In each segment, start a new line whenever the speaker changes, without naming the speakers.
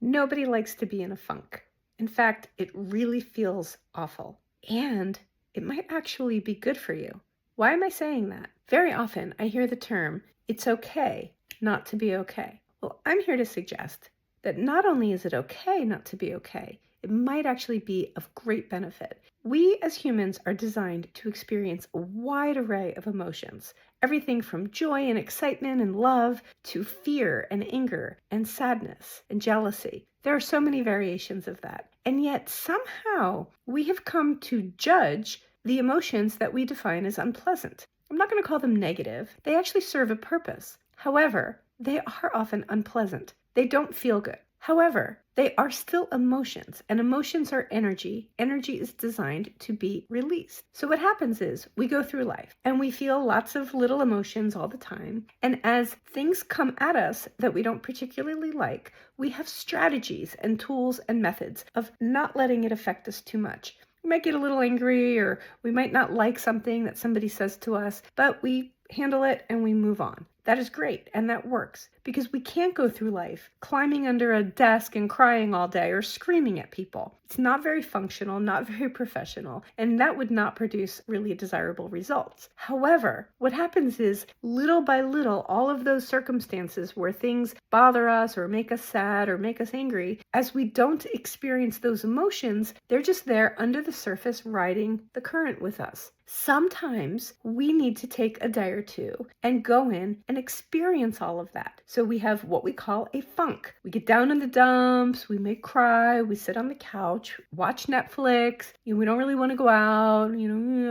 Nobody likes to be in a funk. In fact, it really feels awful. And it might actually be good for you. Why am I saying that? Very often I hear the term, it's okay not to be okay. Well, I'm here to suggest that not only is it okay not to be okay, it might actually be of great benefit. We as humans are designed to experience a wide array of emotions, everything from joy and excitement and love to fear and anger and sadness and jealousy. There are so many variations of that. And yet somehow we have come to judge the emotions that we define as unpleasant. I'm not going to call them negative. They actually serve a purpose. However, they are often unpleasant. They don't feel good. However, they are still emotions, and emotions are energy. Energy is designed to be released. So what happens is we go through life and we feel lots of little emotions all the time. And as things come at us that we don't particularly like, we have strategies and tools and methods of not letting it affect us too much. We might get a little angry, or we might not like something that somebody says to us, but we handle it and we move on. That is great, and that works, because we can't go through life climbing under a desk and crying all day or screaming at people. It's not very functional, not very professional, and that would not produce really desirable results. However, what happens is little by little, all of those circumstances where things bother us or make us sad or make us angry, as we don't experience those emotions, they're just there under the surface riding the current with us. Sometimes we need to take a day or two and go in and experience all of that. So we have what we call a funk. We get down in the dumps, we may cry, we sit on the couch, watch Netflix, we don't really want to go out, I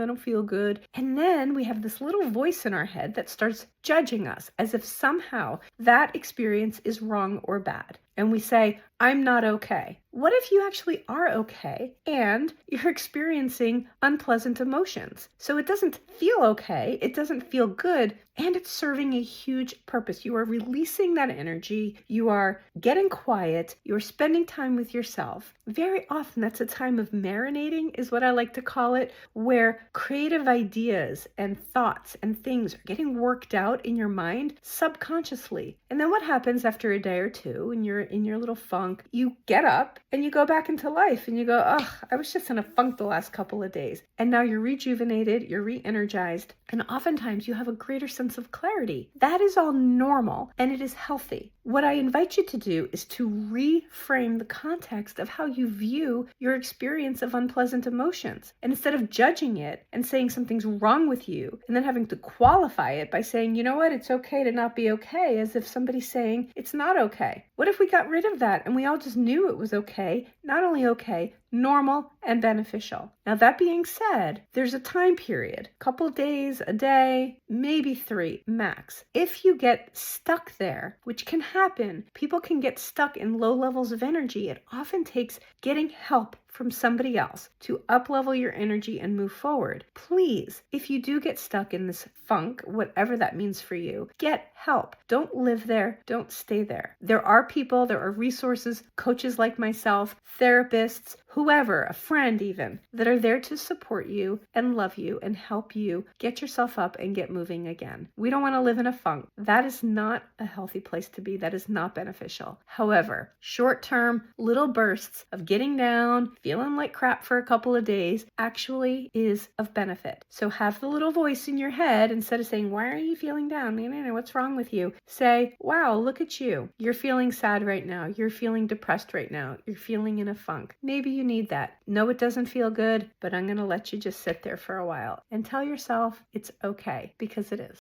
don't feel good. And then we have this little voice in our head that starts judging us as if somehow that experience is wrong or bad. And we say, I'm not okay. What if you actually are okay and you're experiencing unpleasant emotions? So it doesn't feel okay, it doesn't feel good, and it's serving a huge purpose. You are releasing that energy, you are getting quiet, you're spending time with yourself. Very often that's a time of marinating, is what I like to call it, where creative ideas and thoughts and things are getting worked out in your mind subconsciously. And then what happens after a day or two and you're in your little funk, you get up and you go back into life and you go, I was just in a funk the last couple of days. And now you're rejuvenated, you're re-energized, and oftentimes you have a greater sense of clarity. That is all normal and it is healthy. What I invite you to do is to reframe the context of how you view your experience of unpleasant emotions. And instead of judging it and saying something's wrong with you and then having to qualify it by saying, you know what, it's okay to not be okay, as if somebody's saying it's not okay. What if we got rid of that and we all just knew it was okay, not only okay, normal and beneficial? Now, that being said, there's a time period, a couple of days, a day, maybe 3 max. If you get stuck there, which can happen, people can get stuck in low levels of energy. It often takes getting help from somebody else to up-level your energy and move forward. Please, if you do get stuck in this funk, whatever that means for you, get help. Don't live there. Don't stay there. There are people, there are resources, coaches like myself, therapists, whoever, a friend even, that are there to support you and love you and help you get yourself up and get moving again. We don't want to live in a funk. That is not a healthy place to be. That is not beneficial. However, short-term little bursts of getting down, feeling like crap for a couple of days actually is of benefit. So have the little voice in your head, instead of saying, why are you feeling down? What's wrong with you? Say, wow, look at you. You're feeling sad right now. You're feeling depressed right now. You're feeling in a funk. Maybe you need that. No, it doesn't feel good, but I'm going to let you just sit there for a while and tell yourself it's okay, because it is.